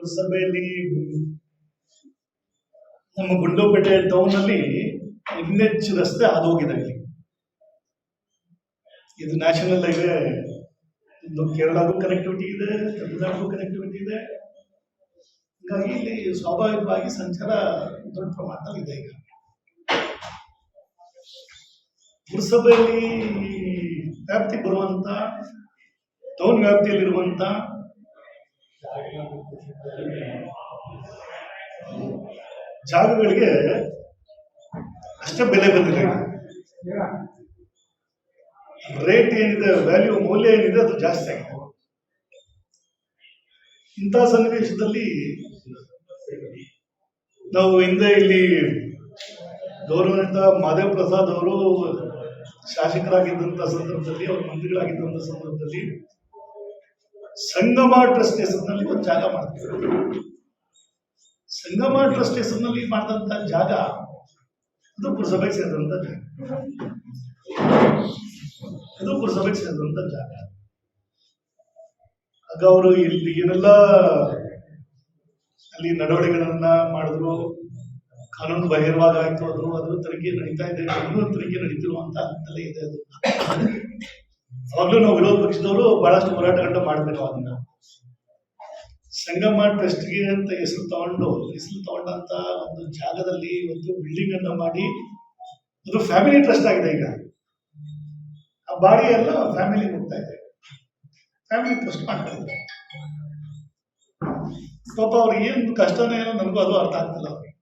ಪುರಸಭೆಯಲ್ಲಿ ನಮ್ಮ ಗುಂಡ್ಲುಪೇಟೆ ಟೌನ್ ಅಲ್ಲಿ NH ರಸ್ತೆ ಹಾದೋಗಿದೆ. ಇದು ನ್ಯಾಷನಲ್ ಹೈವೇ, ಇದು ಕೇರಳಗೂ ಕನೆಕ್ಟಿವಿಟಿ ಇದೆ, ತಮಿಳುನಾಡಿಗೂ ಕನೆಕ್ಟಿವಿಟಿ ಇದೆ. ಹೀಗಾಗಿ ಇಲ್ಲಿ ಸ್ವಾಭಾವಿಕವಾಗಿ ಸಂಚಾರ ದೊಡ್ಡ ಪ್ರಮಾಣದಲ್ಲಿ ಇದೆ. ಈಗ ಪುರಸಭೆಯಲ್ಲಿ ವ್ಯಾಪ್ತಿ ಬರುವಂತ ಟೌನ್ ವ್ಯಾಪ್ತಿಯಲ್ಲಿರುವಂತ ಜಾಗಗಳಿಗೆ ಅಷ್ಟೇ ಬೆಲೆ ಬಂದಿದೆ. ರೇಟ್ ಏನಿದೆ, ವ್ಯಾಲ್ಯೂ ಮೌಲ್ಯ ಏನಿದೆ ಅದು ಜಾಸ್ತಿ ಆಗಿದೆ. ಇಂಥ ಸನ್ನಿವೇಶದಲ್ಲಿ ನಾವು ಹಿಂದೆ ಇಲ್ಲಿ ಗೌರವಾನ್ವಿತ ಮಾದೇವ್ ಪ್ರಸಾದ್ ಅವರು ಶಾಸಕರಾಗಿದ್ದಂಥ ಸಂದರ್ಭದಲ್ಲಿ, ಅವರು ಮಂತ್ರಿಗಳಾಗಿದ್ದಂಥ ಸಂದರ್ಭದಲ್ಲಿ ಸಂಗಮ ಟ್ರಸ್ಟ್ ಹೆಸರಿನಲ್ಲಿ ಒಂದು ಜಾಗ ಮಾಡ್ತಿದ್ರು. ಸಂಗಮ ಟ್ರಸ್ಟ್ ಹೆಸರಿನಲ್ಲಿ ಮಾಡಿದಂಥ ಜಾಗ ಅದು ಪುರಸಭೆಗೆ ಸೇರಿದಂಥ ಜಾಗ. ಅದು ಪುರಸಭೆಗೆ ಸೇರಿದಂಥ ಜಾಗ. ಆಗ ಅವರು ಇಲ್ಲಿ ಏನೆಲ್ಲ ಅಲ್ಲಿ ನಡವಳಿಕೆಗಳನ್ನ ಮಾಡಿದ್ರು, ಕಾನೂನು ಬಹಿರ್ವಾಗ ಆಯ್ತು. ಅದ್ರ ತನಿಖೆ ನಡೀತಾ ಇದೆ, ಇನ್ನೂ ತನಿಖೆ ನಡೀತಿರುವಂತ ಹಂತದಲ್ಲೇ ಇದೆ. ಅದು ಅವಾಗಲೂ ನಾವು ವಿರೋಧ ಪಕ್ಷದವರು ಬಹಳಷ್ಟು ಹೋರಾಟಗಳನ್ನ ಮಾಡಬೇಕು. ಅದನ್ನ ಸಂಗಮ ಟ್ರಸ್ಟ್ಗೆ ಅಂತ ಹೆಸರು ತಗೊಂಡಂತ ಒಂದು ಜಾಗದಲ್ಲಿ ಒಂದು ಬಿಲ್ಡಿಂಗ್ ಅನ್ನ ಮಾಡಿ, ಅದು ಫ್ಯಾಮಿಲಿ ಟ್ರಸ್ಟ್ ಆಗಿದೆ. ಈಗ ಆ ಬಾಡಿ ಎಲ್ಲ ಫ್ಯಾಮಿಲಿ ಹೋಗ್ತಾ ಇದೆ, ಫ್ಯಾಮಿಲಿ ಟ್ರಸ್ಟ್ ಮಾಡ್ತಾ ಇದ್ದಾರೆ. ಪಾಪ ಅವ್ರಿಗೆ ಏನು ಕಷ್ಟನೇ ಏನೋ ನನಗೂ ಅದು ಅರ್ಥ ಆಗ್ತಿಲ್ಲ. ಅವ್ರಿಗೆ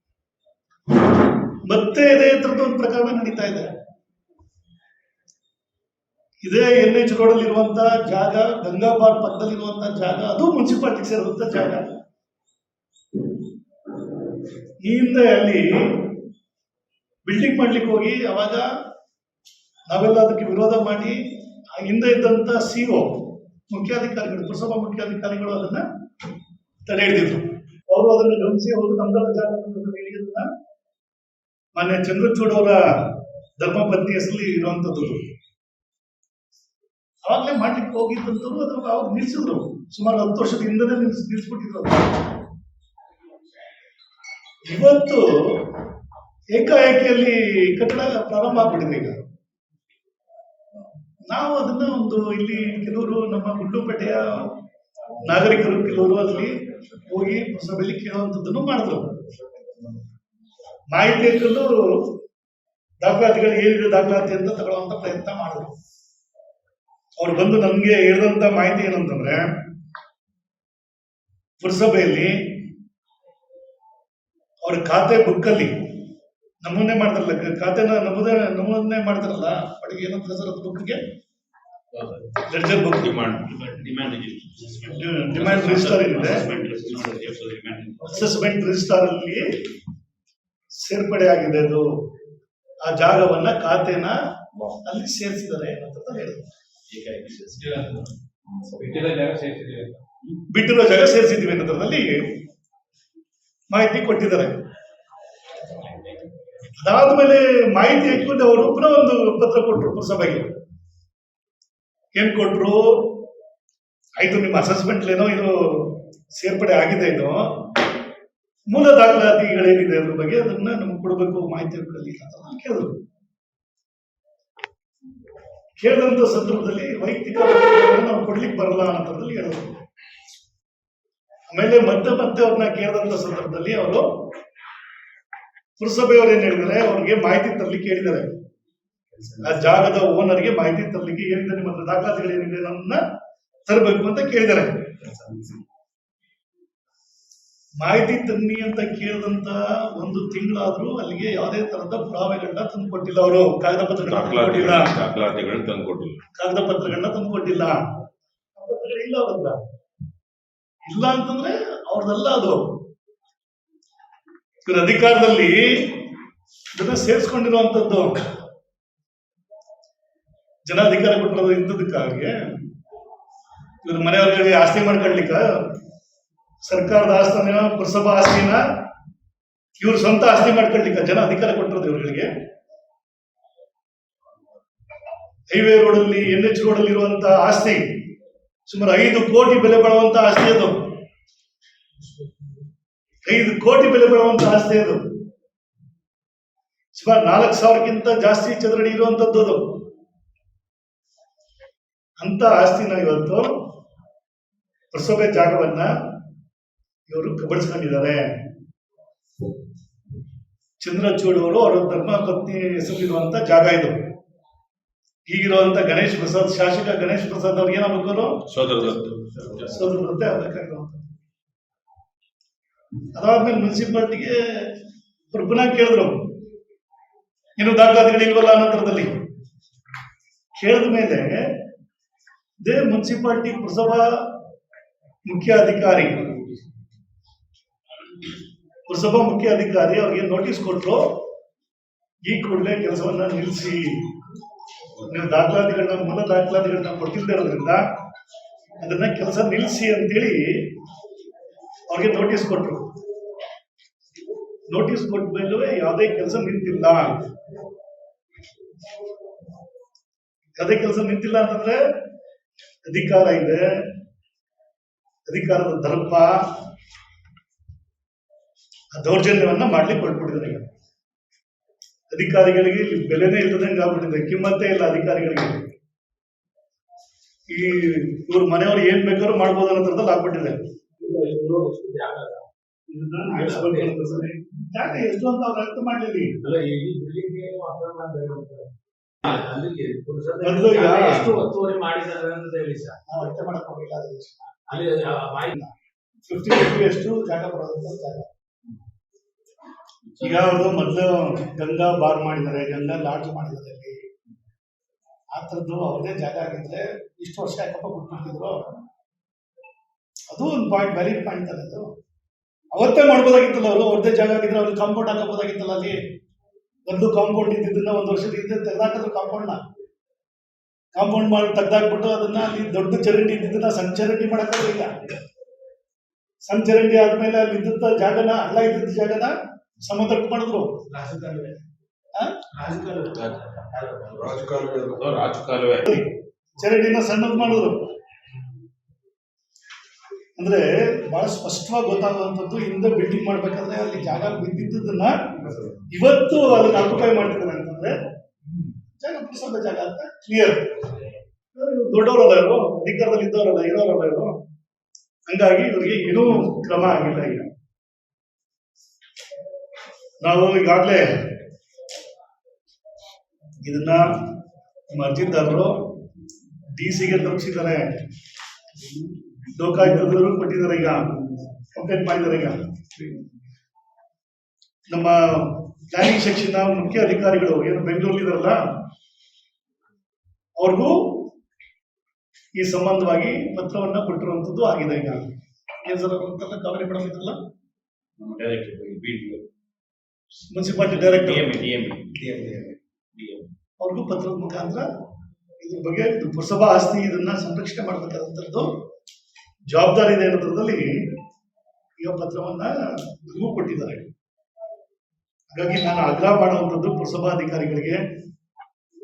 ಮತ್ತೆ ಇದೇ ತರದ ಒಂದು ಪ್ರಕರಣ ನಡೀತಾ ಇದೆ. ಇದೇ NH ರೋಡ್ ಇರುವಂತ ಜಾಗ, ಗಂಗಾಪಾರ್ ಪಕ್ಕದಲ್ಲಿರುವಂತ ಜಾಗ, ಅದು ಮುನ್ಸಿಪಾಲಿಟಿಗೆ ಸೇರಿದಂತ ಜಾಗ. ಈ ಹಿಂದೆ ಅಲ್ಲಿ ಬಿಲ್ಡಿಂಗ್ ಮಾಡ್ಲಿಕ್ಕೆ ಹೋಗಿ ಅವಾಗ ನಾವೆಲ್ಲ ಅದಕ್ಕೆ ವಿರೋಧ ಮಾಡಿ, ಆ ಹಿಂದೆ ಇದ್ದಂತ CO ಮುಖ್ಯಾಧಿಕಾರಿಗಳು, ಪುರಸಭಾ ಮುಖ್ಯಾಧಿಕಾರಿಗಳು ಅದನ್ನ ತಡೆ ಹಿಡಿದಿದ್ರು. ಅವರು ಅದನ್ನು ಗಮನಿಸಿ ಅವರು ನಮ್ದೆಲ್ಲ ಜಾಗ ಹೇಳಿದ್ರನ್ನ ಮಾನ್ಯ ಚಂದ್ರಚೂಡ್ ಅವರ ಧರ್ಮಪತ್ನಿ ಹೆಸರಲ್ಲಿ ಇರುವಂತದ್ದು. ಅವಾಗಲೇ ಮಾಡ್ಲಿಕ್ಕೆ ಹೋಗಿದ್ದಂಥವ್ರು ಅದು ಅವಾಗ ನಿಲ್ಸಿದ್ರು. ಸುಮಾರು 10 ವರ್ಷದ ಹಿಂದನೇ ನಿಲ್ಸ್ಬಿಟ್ಟಿದ್ರು. ಇವತ್ತು ಏಕಾಏಕಿಯಲ್ಲಿ ಕಟ್ಟಡ ಪ್ರಾರಂಭ ಆಗ್ಬಿಟ್ಟಿದೆ. ಈಗ ನಾವು ಅದನ್ನ ಒಂದು ಇಲ್ಲಿ ಕೆಲವರು ನಮ್ಮ ಗುಂಡ್ಲುಪೇಟೆಯ ನಾಗರಿಕರು ಕೆಲವರು ಅಲ್ಲಿ ಹೋಗಿ ಪುರಸಭೆಯಲ್ಲಿ ಕೇಳುವಂಥದ್ದನ್ನು ಮಾಡಿದ್ರು. ಮಾಹಿತಿ ಇಟ್ಕೊಂಡು ದಾಖಲಾತಿಗಳು ಏನಿದೆ ದಾಖಲಾತಿ ಅಂತ ತಗೊಳ್ಳುವಂತ ಪ್ರಯತ್ನ ಮಾಡಿದ್ರು. ಅವ್ರು ಬಂದು ನಮ್ಗೆ ಹೇಳಿದಂತ ಮಾಹಿತಿ ಏನಂತಂದ್ರೆ, ಪುರಸಭೆಯಲ್ಲಿ ಅವ್ರ ಖಾತೆ ಬುಕ್ಕಲ್ಲಿ ನಮೂನೆ ಮಾಡ್ತಾರಲ್ಲ, ಖಾತೆನ ನಮೂನೆ ಮಾಡ್ತಾರಲ್ಲ, ಅಡಿಗೆ ಏನಂತ ಸರ್ ಅದು ಬುಕ್ಗೆ ಲೆಡ್ಜರ್ ಬುಕ್, ಡಿಮ್ಯಾಂಡ್ ರಿಜಿಸ್ಟರ್ ಏನಿದೆ, ಅಸೆಸ್ಮೆಂಟ್ ರಿಜಿಸ್ಟರ್ ಅಲ್ಲಿ ಸೇರ್ಪಡೆ ಆಗಿದೆ. ಅದು ಆ ಜಾಗವನ್ನ ಖಾತೆನ ಅಲ್ಲಿ ಸೇರಿಸಿದ್ದಾರೆ ಅಂತ ಹೇಳಿದ್ರು. ಬಿಟ್ಟಿರೋ ಜಾಗ ಸೇರಿಸಿದ್ವಿ ಅನ್ನೋದ್ರಲ್ಲಿ ಮಾಹಿತಿ ಕೊಟ್ಟಿದ್ದಾರೆ. ಅದಾದ್ಮೇಲೆ ಮಾಹಿತಿ ಇಟ್ಕೊಂಡು ಅವರು ಪುನಃ ಒಂದು ಪತ್ರ ಕೊಟ್ಟರು ಪುರಸಭೆಗೆ. ಏನ್ ಕೊಟ್ರು, ಆಯ್ತು ನಿಮ್ಮ ಅಸೆಸ್ಮೆಂಟ್ ಏನೋ ಇದು ಸೇರ್ಪಡೆ ಆಗಿದೆ, ಇದು ಮೂಲ ದಾಖಲಾತಿಗಳೇನಿದೆ ಅದ್ರ ಬಗ್ಗೆ ಅದನ್ನ ನಮ್ಗೆ ಕೊಡಬೇಕು ಮಾಹಿತಿ ಅಂತ ಕೇಳಿದ್ರು. ಕೇಳಿದಂತ ಸಂದರ್ಭದಲ್ಲಿ ವೈಯಕ್ತಿಕ ನಾವು ಕೊಡ್ಲಿಕ್ಕೆ ಬರಲ್ಲ ಅನ್ನೋದ್ರಲ್ಲಿ ಹೇಳಿದ್ರು. ಆಮೇಲೆ ಮತ್ತೆ ಅವ್ರನ್ನ ಕೇಳಿದಂತ ಸಂದರ್ಭದಲ್ಲಿ ಅವರು ಪುರಸಭೆಯವರು ಏನ್ ಹೇಳಿದ್ದಾರೆ, ಅವ್ರಿಗೆ ಮಾಹಿತಿ ತರ್ಲಿಕ್ಕೆ ಹೇಳಿದ್ದಾರೆ. ಆ ಜಾಗದ ಓನರ್ಗೆ ಮಾಹಿತಿ ತರ್ಲಿಕ್ಕೆ ಏನಿದೆ, ನಿಮ್ಮ ಹತ್ರ ದಾಖಲಾತಿಗಳೇನಿದೆ ನನ್ನ ತರಬೇಕು ಅಂತ ಕೇಳಿದ್ದಾರೆ. ಮಾಹಿತಿ ತನ್ನಿ ಅಂತ ಕೇಳಿದಂತ 1 ತಿಂಗಳಾದ್ರೂ ಅಲ್ಲಿಗೆ ಯಾವುದೇ ತರದ ಪುರಾವೆಗಳನ್ನ ತಂದು ಕೊಟ್ಟಿಲ್ಲ. ಅವರು ಕಾಗದ ಪತ್ರಗಳನ್ನ ತಂದುಕೊಟ್ಟಿಲ್ಲ. ಪತ್ರಗಳಿಲ್ಲ ಅವ್ರಲ್ಲ. ಇಲ್ಲ ಅಂತಂದ್ರೆ ಅವ್ರದಲ್ಲ ಅದು. ಇವ್ರ ಅಧಿಕಾರದಲ್ಲಿ ಇದನ್ನ ಸೇರಿಸ್ಕೊಂಡಿರುವಂತದ್ದು. ಜನ ಅಧಿಕಾರ ಕೊಟ್ಟಿರೋದು ಇಂಥದಕ್ಕಾಗಿ ಇವ್ರ ಮನೆಯವ್ರಿಗೆ ಆಸ್ತಿ ಮಾಡ್ಕೊಳ್ಲಿಕ್ಕ, ಸರ್ಕಾರದ ಆಸ್ತಿನ ಪುರಸಭಾ ಆಸ್ತಿನ ಇವ್ರ ಸ್ವಂತ ಆಸ್ತಿ ಮಾಡ್ಕೊಳ್ಲಿಕ್ಕ ಜನ ಅಧಿಕಾರ ಕೊಟ್ಟಿರೋದು ಇವ್ರಿಗೆ. ಹೈವೇ ರೋಡಲ್ಲಿ NH ರೋಡಲ್ಲಿ ಇರುವಂತಹ ಆಸ್ತಿ ಸುಮಾರು 5 ಕೋಟಿ ಬೆಲೆ ಬಾಳುವಂತ ಆಸ್ತಿ ಅದು. 5 ಕೋಟಿ ಬೆಲೆ ಬರುವಂತ ಆಸ್ತಿ ಅದು. ಸುಮಾರು 4,000ಕ್ಕಿಂತ ಜಾಸ್ತಿ ಚದರಡಿ ಇರುವಂತದ್ದು ಅದು. ಅಂತ ಆಸ್ತಿನ ಇವತ್ತು ಪುರಸಭೆ ಜಾಗವನ್ನ ಇವರು ಕಬಳಿಸ್ಕೊಂಡಿದ್ದಾರೆ. ಚಂದ್ರಚೂಡ್ ಅವರು ಅವರ ಧರ್ಮ ಪತ್ನಿ ಹೆಸರಿರುವಂತ ಜಾಗ ಇದು. ಈಗಿರುವಂತ ಗಣೇಶ್ ಪ್ರಸಾದ್, ಶಾಸಕ ಗಣೇಶ್ ಪ್ರಸಾದ್ ಅವ್ರಿಗೆ ಏನಾಗಬೇಕು ಅವರು ಸೋದರದಂತೆ ಆಗ್ಬೇಕಾಗಿರುವಂತ. ಅದಾದ್ಮೇಲೆ ಮುನ್ಸಿಪಾಲ್ಟಿಗೆ ಪುನಃ ಕೇಳಿದ್ರು, ಇನ್ನು ದಾಖಲಾತಿಗಳು ಇಲ್ವಲ್ಲ ಅನ್ನೋದ್ರದಲ್ಲಿ ಕೇಳಿದ ಮೇಲೆ ಇದೇ ಮುನ್ಸಿಪಾಲ್ಟಿ ಪುರಸಭಾ ಮುಖ್ಯ ಅಧಿಕಾರಿ ಅವ್ರಿಗೆ ನೋಟಿಸ್ ಕೊಟ್ಟರು, ಈ ಕೂಡಲೇ ಕೆಲಸವನ್ನ ನಿಲ್ಲಿಸಿ, ನೀವು ಮೂಲ ದಾಖಲಾತಿಗಳನ್ನ ಕೊಟ್ಟಿಲ್ಲದೆ ಇರೋದ್ರಿಂದ ಅದನ್ನ ಕೆಲಸ ನಿಲ್ಲಿಸಿ ಅಂತೇಳಿ ಅವ್ರಿಗೆ ನೋಟಿಸ್ ಕೊಟ್ಟರು. ನೋಟಿಸ್ ಕೊಟ್ಟ ಮೇಲೂ ಯಾವುದೇ ಕೆಲಸ ನಿಂತಿಲ್ಲ. ಅಂತಂದ್ರೆ ಅಧಿಕಾರ ಇದೆ, ಅಧಿಕಾರದ ದರ್ಪ, ದೌರ್ಜನ್ಯವನ್ನ ಮಾಡ್ಲಿಕ್ಕೆ ಹೊರಟ್ಬಿಟ್ಟಿದ್ದಾರೆ. ಈಗ ಅಧಿಕಾರಿಗಳಿಗೆ ಬೆಲೆನೇ ಇಲ್ಲದಂಗೆ ಆಗ್ಬಿಟ್ಟಿದೆ, ಕಿಮ್ಮತ್ತೇ ಇಲ್ಲ ಅಧಿಕಾರಿಗಳಿಗೆ. ಈ ಇವ್ರ ಮನೆಯವರು ಏನ್ ಬೇಕಾದ್ರೂ ಮಾಡ್ಬೋದು ಅನ್ನೋ ಥರದಲ್ಲಿ ಆಗ್ಬಿಟ್ಟಿದೆ. ಎಷ್ಟು ಅಂತ ಅವ್ರು ಅರ್ಥ ಮಾಡ್ಲಿ. ಎಷ್ಟು ಒತ್ತುವರಿ ಮಾಡಿದ್ದಾರೆ ಅಂತ ಹೇಳಿ ಸರ್, ನಾವು ಅರ್ಥ ಮಾಡಕ್ ಹೋಗಿಲ್ಲ. ಅಲ್ಲಿ 50 ಎಷ್ಟು ಜಾಗ ಬರೋದಂತ ಜಾಗ. ಈಗ ಅವರು ಮೊದಲು ಗಂಗಾ ಬಾರ್ ಮಾಡಿದ್ದಾರೆ, ಗಂಗಾ ಲಾಡ್ಜ್ ಮಾಡಿದ್ದಾರೆ. ಆ ಥರದ್ದು ಅವ್ರದೇ ಜಾಗ ಆಗಿದ್ರೆ ಇಷ್ಟು ವರ್ಷ ಯಾಕಪ್ಪ ಬಿಟ್ಬಿಡ್ತಿದ್ರು? ಅದು ಒಂದು ಪಾಯಿಂಟ್, ವ್ಯಾಲಿಡ್ ಪಾಯಿಂಟ್ ಅಲ್ಲ ಅದು. ಅವತ್ತೇ ಮಾಡ್ಬೋದಾಗಿತ್ತಲ್ಲ ಅವರು. ಅವ್ರದೇ ಜಾಗ ಆಗಿದ್ರೆ ಅವ್ರಿಗೆ ಕಾಂಪೌಂಡ್ ಹಾಕಬೋದಾಗಿತ್ತಲ್ಲ. ಅಲ್ಲಿ ಒಂದು ಕಾಂಪೌಂಡ್ ಇದ್ದಿದ್ದನ್ನ 1 ವರ್ಷದ ಹಿಂದೆ ತೆಗೆದಾಕಿದ್ರು. ಕಾಂಪೌಂಡ್ ಮಾಡಿ ತೆಗ್ದಾಕ್ಬಿಟ್ಟು ಅದನ್ನ ಅಲ್ಲಿ ದೊಡ್ಡ ಚರಂಡಿ ಇದ್ದಿದ್ದನ್ನ ಸಣ್ಣ ಚರಂಡಿ ಮಾಡಕ್ಕಾಗಲಿಲ್ಲ. ಸಣ್ಣ ಚರಂಡಿ ಆದ್ಮೇಲೆ ಅಲ್ಲಿ ಇದ್ದ ಜಾಗನ, ಹಳ್ಳ ಇದ್ದಿದ್ದ ಜಾಗನ ಸಮತಟ್ಟು ಮಾಡಿದ್ರು. ಚರಂಡಿನ ಸಣ್ಣದ್ ಮಾಡಿದ್ರು. ಅಂದ್ರೆ ಬಹಳ ಸ್ಪಷ್ಟವಾಗಿ ಗೊತ್ತಾಗುವಂಥದ್ದು, ಹಿಂದೆ ಬಿಲ್ಡಿಂಗ್ ಮಾಡ್ಬೇಕಾದ್ರೆ ಅಲ್ಲಿ ಜಾಗ ಬಿದ್ದಿದ್ದನ್ನ ಇವತ್ತು ಅದನ್ನ ಆಕ್ಯುಪೈ ಮಾಡ್ತಿದ್ದಾರೆ ಅಂತಂದ್ರೆ ಜಾಗ ಪುರಸಭೆ ಜಾಗ ಅಂತ ಕ್ಲಿಯರ್. ದೊಡ್ಡವರಲ್ಲ ಇವರು, ಅಧಿಕಾರದಲ್ಲಿ ಇದ್ದವರಲ್ಲ, ಇರೋರಲ್ಲ ಇವರು. ಹಂಗಾಗಿ ಇವರಿಗೆ ಏನೂ ಕ್ರಮ ಆಗಿಲ್ಲ. ಈಗ ನಾವು ಈಗಾಗಲೇ ಇದನ್ನ ನಮ್ಮ ಅರ್ಜಿದಾರರು DC-ಗೆ ತಲುಪಿಸಿದ್ದಾರೆ, ಲೋಕಾಯುಕ್ತದವರು ಕೊಟ್ಟಿದ್ದಾರೆ, ಈಗ ಕಂಪ್ಲೇಂಟ್ ಮಾಡಿದ್ದಾರೆ. ಈಗ ನಮ್ಮ ಪ್ಲಾನಿಂಗ್ ಸೆಕ್ಷನ್ ಮುಖ್ಯ ಅಧಿಕಾರಿಗಳು ಏನು ಬೆಂಗಳೂರಲ್ಲಿ ಇದಾರಲ್ಲ, ಅವ್ರಿಗೂ ಈ ಸಂಬಂಧವಾಗಿ ಪತ್ರವನ್ನ ಕೊಟ್ಟಿರುವಂತದ್ದು ಆಗಿದೆ. ಈಗ ಏನ್ ಸರ್ ಕಾವೇರಿ ಮೇಡಮ್ ಇದ್ರಲ್ಲ, ಮುನ್ಸಿಪಾಲಿಟಿ ಡೈರೆಕ್ಟರ್ ಅವ್ರಿಗೂ ಪತ್ರದ ಮುಖಾಂತರ ಇದ್ರ ಬಗ್ಗೆ ಪುರಸಭಾ ಆಸ್ತಿ, ಇದನ್ನ ಸಂರಕ್ಷಣೆ ಮಾಡಬೇಕಾದಂಥದ್ದು ಜವಾಬ್ದಾರಿ ಇದೆ ಅನ್ನೋದ್ರಲ್ಲಿ ಈಗ ಪತ್ರವನ್ನ ಕೊಟ್ಟಿದ್ದಾರೆ. ಹಾಗಾಗಿ ನಾನು ಆಗ್ರಹ ಮಾಡುವಂಥದ್ದು ಪುರಸಭಾ ಅಧಿಕಾರಿಗಳಿಗೆ,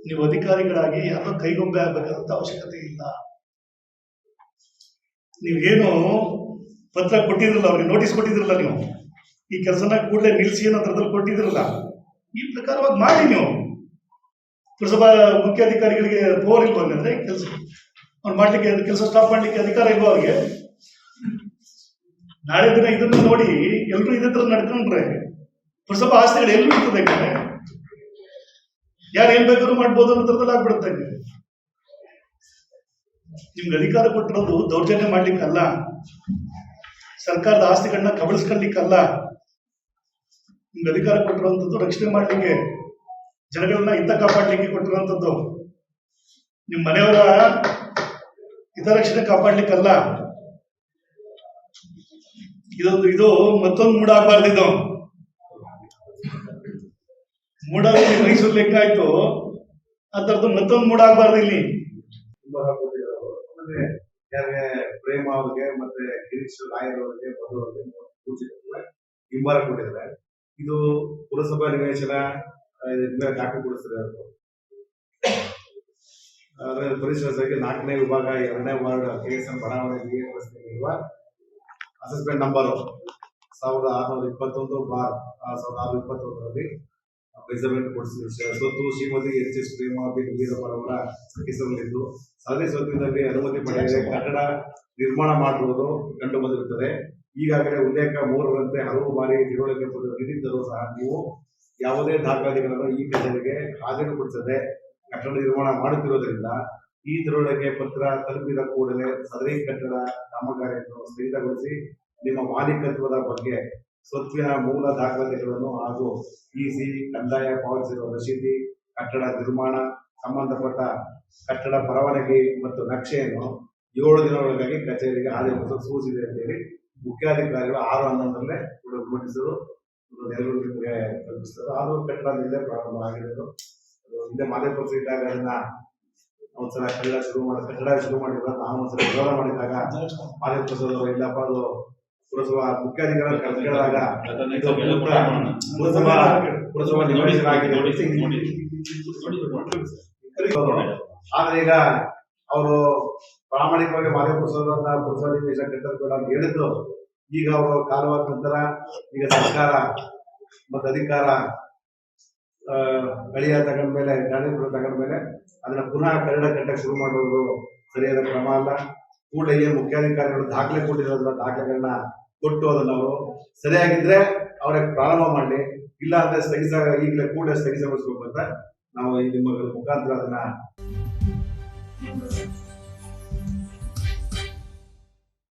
ನೀವು ಅಧಿಕಾರಿಗಳಾಗಿ ಯಾರೋ ಕೈಗೊಂಬೆ ಆಗ್ಬೇಕಾದಂತ ಅವಶ್ಯಕತೆ ಇಲ್ಲ. ನೀವೇನು ಪತ್ರ ಕೊಟ್ಟಿದ್ರಲ್ಲ, ಅವ್ರಿಗೆ ನೋಟಿಸ್ ಕೊಟ್ಟಿದ್ರಲ್ಲ, ನೀವು ಈ ಕೆಲಸನ ಕೂಡಲೇ ನಿಲ್ಲಿಸಿ ಅನ್ನೋದ್ರಲ್ಲಿ ಕೊಟ್ಟಿದ್ರಲ್ಲ, ಈ ಪ್ರಕಾರವಾಗಿ ಮಾಡಿ. ನೀವು ಪುರಸಭಾ ಮುಖ್ಯ ಅಧಿಕಾರಿಗಳಿಗೆ ಪವರ್ ಇಲ್ವಾ ಅಂದ್ರೆ ಕೆಲಸ ಅವ್ರು ಮಾಡ್ಲಿಕ್ಕೆ, ಕೆಲಸ ಸ್ಟಾಪ್ ಮಾಡ್ಲಿಕ್ಕೆ ಅಧಿಕಾರ ಇಲ್ವಾ ಅವ್ರಿಗೆ? ನಾಳೆ ದಿನ ಇದನ್ನ ನೋಡಿ ಎಲ್ರು ಇದೇ ತರ ನಡ್ಕೊಂಡ್ರೆ ಪುರಸಭಾ ಆಸ್ತಿಗಳು ಎಲ್ಲೂ ಇರ್ತದೆ. ಯಾರು ಏನ್ ಬೇಕಾದ್ರೂ ಮಾಡ್ಬೋದು ಅನ್ನೋ ಥರದಲ್ಲಿ ಆಗ್ಬಿಡುತ್ತೆ. ನಿಮ್ಗೆ ಅಧಿಕಾರ ಕೊಟ್ಟಿರೋದು ದೌರ್ಜನ್ಯ ಮಾಡ್ಲಿಕ್ಕಲ್ಲ, ಸರ್ಕಾರದ ಆಸ್ತಿಗಳನ್ನ ಕಬಳಿಸ್ಕೊಳ್ಳಿಕ್ಕಲ್ಲ. ನಿಮ್ಗೆ ಅಧಿಕಾರ ಕೊಟ್ಟಿರುವಂತದ್ದು ರಕ್ಷಣೆ ಮಾಡ್ಲಿಕ್ಕೆ, ಜನಗಳನ್ನ ಹಿತ ಕಾಪಾಡ್ಲಿಕ್ಕೆ ಕೊಟ್ಟಿರುವಂತದ್ದು. ನಿಮ್ ಮನೆಯವರ ಹಿತರಕ್ಷಣೆ ಕಾಪಾಡ್ಲಿಕ್ಕಲ್ಲ. ಇದು ಮತ್ತೊಂದು ಮೂಡ ಆಗ್ಬಾರ್ದು. ಇದು ಮೂಡ ಮೈಸೂರು ಲೆಕ್ಕ ಆಯ್ತು, ಆ ಥರದ್ದು ಮತ್ತೊಂದು ಮೂಡ ಆಗ್ಬಾರ್ದು ಇಲ್ಲಿ. ಪ್ರೇಮ ಅವ್ರಿಗೆ ಮತ್ತೆ ಗಿರೀಶ್ ರಾಯರ್ ಅವರಿಗೆ ಹಿಂಬಾರ ಕೊಟ್ಟಿದ್ದಾರೆ. ಇದು ಪುರಸಭಾ ನಿವೇಶನ ದಾಖಲೆ ಕೊಡಿಸ್ತಾರೆ. ಅಂದ್ರೆ ಪರಿಸರ 4ನೇ ವಿಭಾಗ 2ನೇ ವಾರ್ಡ್ KSM ಬಡಾವಣೆ ಅಸೆಸ್ಮೆಂಟ್ ನಂಬರ್ 1621/1621 ಮೆಜರ್ಮೆಂಟ್ ಕೊಡಿಸಿ ಸ್ವತ್ತು ಶ್ರೀಮತಿ ಎಚ್.ಎಸ್. ಪ್ರೇಮಾವತಿ ವೀರಪ್ಪರವರ ಹೆಸರಲ್ಲಿದ್ದು ಸದರಿ ಸ್ವತ್ತಿನಲ್ಲಿ ಅನುಮತಿ ಪಡೆಯದೆ ಕಟ್ಟಡ ನಿರ್ಮಾಣ ಮಾಡುವುದು ಕಂಡು ಬಂದಿರುತ್ತದೆ. ಈಗಾಗಲೇ ಉಲ್ಲೇಖ 3ರಂತೆ ಹಲವು ಬಾರಿ ತಿಳುವಳಿಕೆ ನೀಡಿದ್ದರೂ ಸಹ ನೀವು ಯಾವುದೇ ದಾಖಲಾತಿಗಳನ್ನು ಈ ಕಚೇರಿಗೆ ಹಾಜರುಪಡಿಸದೆ ಕಟ್ಟಡ ನಿರ್ಮಾಣ ಮಾಡುತ್ತಿರುವುದರಿಂದ ಈ ತಿಳುವಳಿಕೆ ಪತ್ರ ತಲುಪಿದ ಕೂಡಲೇ ಸದರಿ ಕಟ್ಟಡ ಕಾಮಗಾರಿಯನ್ನು ಸ್ಥಗಿತಗೊಳಿಸಿ ನಿಮ್ಮ ಮಾಲೀಕತ್ವದ ಬಗ್ಗೆ ಸ್ವತ್ತಿನ ಮೂಲ ದಾಖಲಾತಿಗಳನ್ನು ಹಾಗೂ ಇಸಿ ಕಂದಾಯ ಪಾವತಿಸಿರುವ ರಶೀದಿ, ಕಟ್ಟಡ ನಿರ್ಮಾಣ ಸಂಬಂಧಪಟ್ಟ ಕಟ್ಟಡ ಪರವಾನಗಿ ಮತ್ತು ನಕ್ಷೆಯನ್ನು 7 ದಿನಗಳೊಳಗಾಗಿ ಕಚೇರಿಗೆ ಹಾಜರುಪಡಿಸಲು ಸೂಚಿಸಿದೆ ಅಂತೇಳಿ ಮುಖ್ಯಾಧಿಕಾರಿಗಳು 6/11 ನೋಟಿಸಲು ನೆರವು ನಿಮಗೆ ಕಲ್ಪಿಸಿದರು. ಆದರೂ ಕಟ್ಟಡ ನಿನ್ನೆ ಪ್ರಾರಂಭ ಆಗಿದೆ. ಹಿಂದೆ ಮಾದೇಪುರ ಇದ್ದಾಗ ಅದನ್ನ ಒಂದ್ಸಲ ಕಟ್ಟಡ ಶುರು ಮಾಡಿದಾಗ ನಾವು ಒಂದ್ಸಲ ವಿರೋಧ ಮಾಡಿದಾಗ ಮಾದೇಪುರ ಇಲ್ಲಪ್ಪ ಅದು ಪುರಸಭಾ ಮುಖ್ಯಾಧಿಕಾರಿ ಕೇಳಿದಾಗ ಪುರಸಭಾ ನಿಯೋಜಿಸಲಾಗಿದೆ. ಆದ್ರೆ ಈಗ ಅವರು ಪ್ರಾಮಾಣಿಕವಾಗಿ ಮಾದೇಪುರ ಪುರಸಭಾ ನಿವೇಶ ಕಟ್ಟಡ ಅಂತ ಹೇಳಿದ್ದು, ಈಗ ಅವರು ಕಾಲವಾದ ನಂತರ ಈಗ ಸರ್ಕಾರ ಮತ್ತು ಅಧಿಕಾರ ಕಳಿಯ ತಗೊಂಡ್ಮೇಲೆ ಗಾಂಧಿಪುರ ತಗೊಂಡ್ಮೇಲೆ ಅದನ್ನ ಪುನಃ ಕಟ್ಟಡ ಕಟ್ಟಕ್ಕೆ ಶುರು ಮಾಡುವುದು ಸರಿಯಾದ ಕ್ರಮ ಅಲ್ಲ. ಕೂಡಲೇ ಏನು ಮುಖ್ಯಾಧಿಕಾರಿಗಳು ದಾಖಲೆ ಕೊಟ್ಟಿರೋದ್ರ ದಾಖಲೆಗಳನ್ನ ಕೊಟ್ಟು ಅದನ್ನ ಅವರು ಸರಿಯಾಗಿದ್ರೆ ಅವ್ರಿಗೆ ಪ್ರಾರಂಭ ಮಾಡಲಿ, ಇಲ್ಲ ಅಂದ್ರೆ ಈಗಲೇ ಕೂಡಲೇ ಸ್ಥಗಿತಗೊಳಿಸ್ಬೇಕು ಅಂತ ನಾವು ಈ ನಿಮ್ಮ ಮುಖಾಂತರ ಅದನ್ನ